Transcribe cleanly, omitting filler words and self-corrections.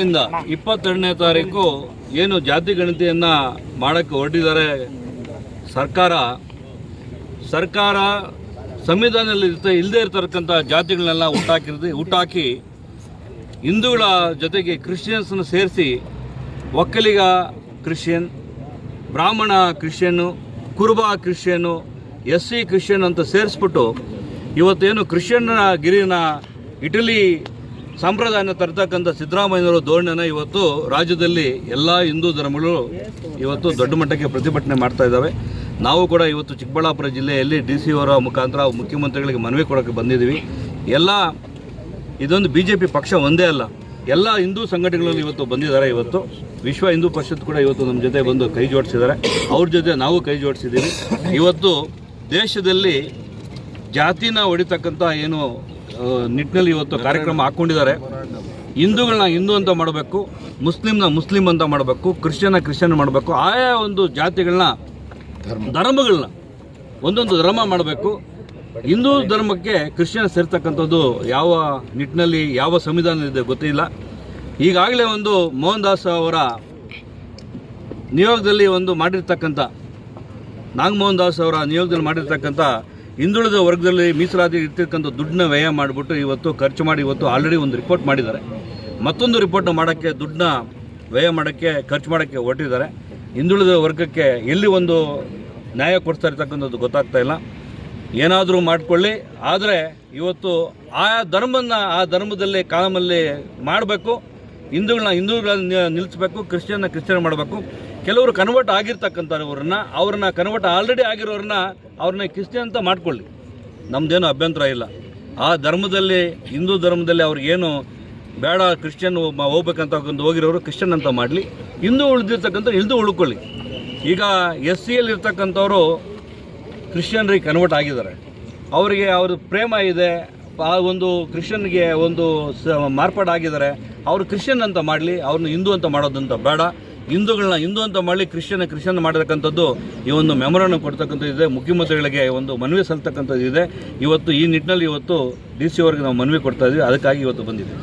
ಇಂದ 22ನೇ ತಾರೀಕು ಏನು ಜಾತಿ ಗಣತಿಯನ್ನ ಮಾಡಕ್ಕೆ ಹೊರಟಿದ್ದಾರೆ ಸರ್ಕಾರ ಸಂವಿಧಾನದಲ್ಲಿ ಇಲ್ಲದೆ ಇರತಕ್ಕಂಥ ಜಾತಿಗಳನ್ನೆಲ್ಲ ಹುಟ್ಟಾಕಿ ಹಿಂದೂಗಳ ಜೊತೆಗೆ ಕ್ರಿಶ್ಚಿಯನ್ಸ್ನ ಸೇರಿಸಿ ಒಕ್ಕಲಿಗ ಕ್ರಿಶ್ಚಿಯನ್, ಬ್ರಾಹ್ಮಣ ಕ್ರಿಶ್ಚಿಯನ್ನು, ಕುರುಬ ಕ್ರಿಶ್ಚಿಯನ್ನು, SC ಕ್ರಿಶ್ಚಿಯನ್ ಅಂತ ಸೇರಿಸ್ಬಿಟ್ಟು ಇವತ್ತೇನು ಕ್ರಿಶ್ಚಿಯನ್ನ ಗಿರಿನ ಇಟಲಿ ಸಂಪ್ರದಾಯನ ತರ್ತಕ್ಕಂಥ ಸಿದ್ದರಾಮಯ್ಯನವರ ಧೋರಣೆನ ಇವತ್ತು ರಾಜ್ಯದಲ್ಲಿ ಎಲ್ಲ ಹಿಂದೂ ಧರ್ಮಗಳು ಇವತ್ತು ದೊಡ್ಡ ಮಟ್ಟಕ್ಕೆ ಪ್ರತಿಭಟನೆ ಮಾಡ್ತಾ ಇದ್ದಾವೆ. ನಾವು ಕೂಡ ಇವತ್ತು ಚಿಕ್ಕಬಳ್ಳಾಪುರ ಜಿಲ್ಲೆಯಲ್ಲಿ DC ಅವರ ಮುಖಾಂತರ ಮುಖ್ಯಮಂತ್ರಿಗಳಿಗೆ ಮನವಿ ಕೊಡೋಕ್ಕೆ ಬಂದಿದ್ದೀವಿ. ಇದೊಂದು BJP ಪಕ್ಷ ಒಂದೇ ಅಲ್ಲ, ಎಲ್ಲ ಹಿಂದೂ ಸಂಘಟನೆಗಳಲ್ಲಿ ಇವತ್ತು ಬಂದಿದ್ದಾರೆ. ಇವತ್ತು ವಿಶ್ವ ಹಿಂದೂ ಪರಿಷತ್ ಕೂಡ ಇವತ್ತು ನಮ್ಮ ಜೊತೆ ಬಂದು ಕೈ ಜೋಡಿಸಿದ್ದಾರೆ. ಅವ್ರ ಜೊತೆ ನಾವು ಕೈ ಜೋಡಿಸಿದ್ದೀವಿ. ಇವತ್ತು ದೇಶದಲ್ಲಿ ಜಾತಿನ ಹೊಡಿತಕ್ಕಂಥ ಏನು ನಿಟ್ಟಿನಲ್ಲಿ ಇವತ್ತು ಕಾರ್ಯಕ್ರಮ ಹಾಕ್ಕೊಂಡಿದ್ದಾರೆ. ಹಿಂದೂಗಳನ್ನ ಹಿಂದೂ ಅಂತ ಮಾಡಬೇಕು, ಮುಸ್ಲಿಮ್ನ ಮುಸ್ಲಿಂ ಅಂತ ಮಾಡಬೇಕು, ಕ್ರಿಶ್ಚಿಯನ್ ಮಾಡಬೇಕು. ಆಯಾ ಒಂದು ಜಾತಿಗಳನ್ನ ಧರ್ಮಗಳನ್ನ ಒಂದೊಂದು ಧರ್ಮ ಮಾಡಬೇಕು. ಹಿಂದೂ ಧರ್ಮಕ್ಕೆ ಕ್ರಿಶ್ಚಿಯನ್ ಸೇರ್ತಕ್ಕಂಥದ್ದು ಯಾವ ನಿಟ್ಟಿನಲ್ಲಿ ಯಾವ ಸಂವಿಧಾನದಲ್ಲಿದೆ ಗೊತ್ತಿಲ್ಲ. ಈಗಾಗಲೇ ಒಂದು ಮೋಹನ್ ದಾಸ್ ಅವರ ನಿಯೋಗದಲ್ಲಿ ನಾಗಮೋಹನ್ ದಾಸ್ ಅವರ ನಿಯೋಗದಲ್ಲಿ ಮಾಡಿರ್ತಕ್ಕಂಥ ಹಿಂದುಳಿದ ವರ್ಗದಲ್ಲಿ ಮೀಸಲಾತಿ ಇರ್ತಕ್ಕಂಥ ದುಡ್ಡನ್ನ ವ್ಯಯ ಮಾಡಿಬಿಟ್ಟು ಇವತ್ತು ಖರ್ಚು ಮಾಡಿ ಇವತ್ತು ಆಲ್ರೆಡಿ ಒಂದು ರಿಪೋರ್ಟ್ ಮಾಡಿದ್ದಾರೆ. ಮತ್ತೊಂದು ರಿಪೋರ್ಟ್ನ ಮಾಡೋಕ್ಕೆ ದುಡ್ಡನ್ನ ವ್ಯಯ ಮಾಡೋಕ್ಕೆ ಖರ್ಚು ಮಾಡೋಕ್ಕೆ ಹೊರಟಿದ್ದಾರೆ. ಹಿಂದುಳಿದ ವರ್ಗಕ್ಕೆ ಎಲ್ಲಿ ಒಂದು ನ್ಯಾಯ ಕೊಡ್ತಾ ಇರ್ತಕ್ಕಂಥದ್ದು ಗೊತ್ತಾಗ್ತಾ ಇಲ್ಲ. ಏನಾದರೂ ಮಾಡಿಕೊಳ್ಳಿ, ಆದರೆ ಇವತ್ತು ಆ ಧರ್ಮದಲ್ಲಿ ಕಾಲಮಲ್ಲಿ ಮಾಡಬೇಕು. ಹಿಂದೂಗಳನ್ನ ನಿಲ್ಲಿಸಬೇಕು, ಕ್ರಿಶ್ಚಿಯನ್ ಮಾಡಬೇಕು. ಕೆಲವರು ಕನ್ವರ್ಟ್ ಆಗಿರ್ತಕ್ಕಂಥವ್ರನ್ನ ಕನ್ವರ್ಟ್ ಆಲ್ರೆಡಿ ಆಗಿರೋರನ್ನ ಅವ್ರನ್ನ ಕ್ರಿಶ್ಚಿಯನ್ ಅಂತ ಮಾಡ್ಕೊಳ್ಳಿ, ನಮ್ಮದೇನು ಅಭ್ಯಂತರ ಇಲ್ಲ. ಆ ಧರ್ಮದಲ್ಲಿ ಹಿಂದೂ ಧರ್ಮದಲ್ಲಿ ಅವ್ರಿಗೇನು ಬೇಡ ಕ್ರಿಶ್ಚಿಯನ್ ಹೋಗ್ಬೇಕಂತ ಹೋಗಿರೋರು ಕ್ರಿಶ್ಚಿಯನ್ ಅಂತ ಮಾಡಲಿ, ಹಿಂದೂ ಹಿಂದೂ ಉಳ್ಕೊಳ್ಳಿ. ಈಗ SCಯಲ್ಲಿ ಇರ್ತಕ್ಕಂಥವ್ರು ಕ್ರಿಶ್ಚಿಯನ್ರಿಗೆ ಕನ್ವರ್ಟ್ ಆಗಿದ್ದಾರೆ, ಅವರಿಗೆ ಅವ್ರ ಪ್ರೇಮ ಇದೆ, ಆ ಒಂದು ಕ್ರಿಶ್ಚಿಯನ್ಗೆ ಒಂದು ಮಾರ್ಪಾಡಾಗಿದ್ದಾರೆ, ಅವರು ಕ್ರಿಶ್ಚಿಯನ್ ಅಂತ ಮಾಡಲಿ, ಅವ್ರನ್ನ ಹಿಂದೂ ಅಂತ ಮಾಡೋದಂತ ಬೇಡ. ಹಿಂದೂಗಳನ್ನ ಹಿಂದೂ ಅಂತ ಮಾಡಲಿ, ಕ್ರಿಶ್ಚಿಯನ್ ಮಾಡತಕ್ಕಂಥದ್ದು ಈ ಒಂದು ಮೆಮೊರಾಂಡಮ್ ಕೊಡ್ತಕ್ಕಂಥದ್ದು ಇದೆ. ಮುಖ್ಯಮಂತ್ರಿಗಳಿಗೆ ಒಂದು ಮನವಿ ಸಲ್ತಕ್ಕಂಥದ್ದು ಇದೆ. ಇವತ್ತು ಈ ನಿಟ್ಟಿನಲ್ಲಿ DC ಅವರಿಗೆ ನಾವು ಮನವಿ ಕೊಡ್ತಾ ಇದ್ದೀವಿ. ಅದಕ್ಕಾಗಿ ಇವತ್ತು ಬಂದಿದ್ದೀವಿ.